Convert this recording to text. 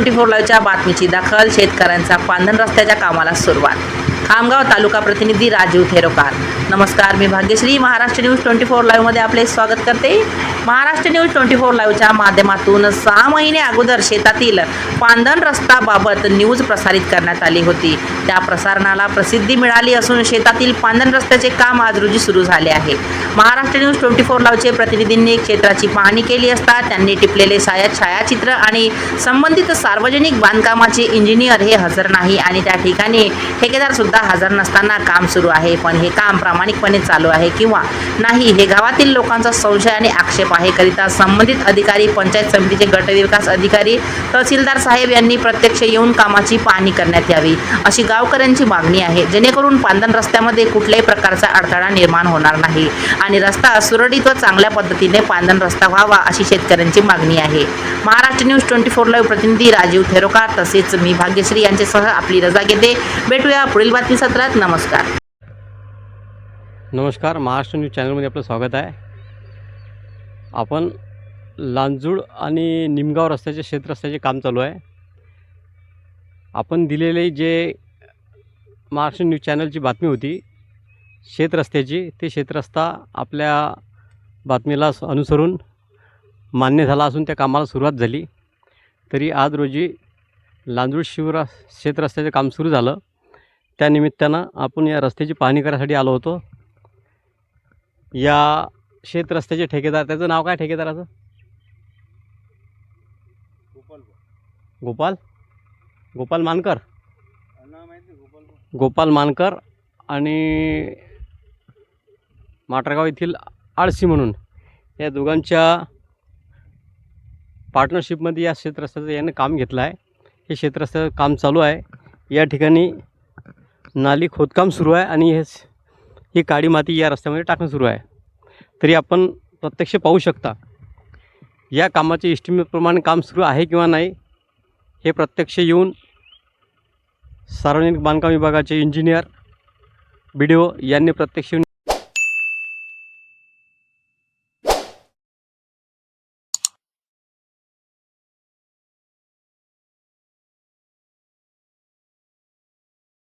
24 लाईव्हच्या बातमीची दखल. शेतकऱ्यांचा पांधन रस्त्याच्या कामाला सुरुवात. खामगाव तालुका प्रतिनिधी राजीव थेरोकार. नमस्कार, मी भाग्यश्री. महाराष्ट्र न्यूज 24 लाईव्हमध्ये आपले स्वागत करते. महाराष्ट्र न्यूज 24 लाईव्हच्या माध्यमातून 6 महिने अगोदर शेतातील पांधन रस्त्याबाबत न्यूज प्रसारित करण्यात आली होती. त्या प्रसारणाला प्रसिद्धी मिळाली असून शेतातील पांधन रस्त्याचे काम आज रोजी सुरू झाले आहे. महाराष्ट्र न्यूज 24 लाईव्हचे प्रतिनिधींनी क्षेत्राची पाहणी केली असता त्यांनी टिपलेले छायाचित्र आणि संबंधित सार्वजनिक बांधकामाचे इंजिनियर हे हजर नाही आणि त्या ठिकाणी ठेकेदार सुद्धा हजर नसताना काम सुरू आहे. पण हे काम प्रामाणिकपणे चालू आहे किंवा नाही हे गावातील लोकांचा संशय आणि आक्षेप आहे. करिता संबंधित अधिकारी, पंचायत समितीचे गटविकास अधिकारी, तहसीलदार साहेब यांनी प्रत्यक्ष येऊन कामाची पाहणी करण्यात यावी अशी गावकऱ्यांची मागणी आहे, जेणेकरून पांधन रस्त्यामध्ये कुठल्याही प्रकारचा अडथळा निर्माण होणार नाही आणि रस्ता सुरळीत व चांगल्या पद्धतीने पांधन रस्ता व्हावा अशी शेतकऱ्यांची मागणी आहे. महाराष्ट्र न्यूज 24 लाईव्ह प्रतिनिधी राजीव थेरोकार तसेच मी भाग्यश्री यांच्यासह आपली रजा घेते. भेटूया पुढील बातमी सत्रात. नमस्कार. नमस्कार, महाराष्ट्र न्यूज चॅनलमध्ये आपलं स्वागत आहे. आपण लांजूड आणि निमगाव रस्त्याचे शेतरस्त्याचे काम चालू आहे. आपण दिलेले जे महाराष्ट्र न्यूज चॅनलची बातमी होती शेतरस्त्याची, ते शेतरस्ता आपल्या बातमीला अनुसरून मान्य झाला असून त्या कामाला सुरुवात झाली. तरी आज रोजी लांजूड शेतरस्त्याचे काम सुरू झालं. त्यानिमित्तानं आपण या रस्त्याची पाहणी करण्यासाठी आलो होतो. या शेतरस्त्याचे ठेकेदार, त्याचं नाव काय ठेकेदाराचं? गोपाल मानकर. गोपाल मानकर आणि माटरगाव येथील आळशी म्हणून या दोघांच्या पार्टनरशिपमध्ये या शेतरस्त्याचं याने काम घेतलं आहे. हे शेतरस्त्याचं काम चालू आहे. या ठिकाणी नाली खोदकाम सुरू आहे आणि ही काळी माती या रस्त्यामध्ये टाकणं सुरू आहे. तरी आपण प्रत्यक्ष पाहू शकता या कामाचे एस्टिमेटप्रमाणे काम सुरू आहे किंवा नाही हे प्रत्यक्ष येऊन सार्वजनिक बांधकाम विभागाचे इंजिनियर, BDO यांनी प्रत्यक्ष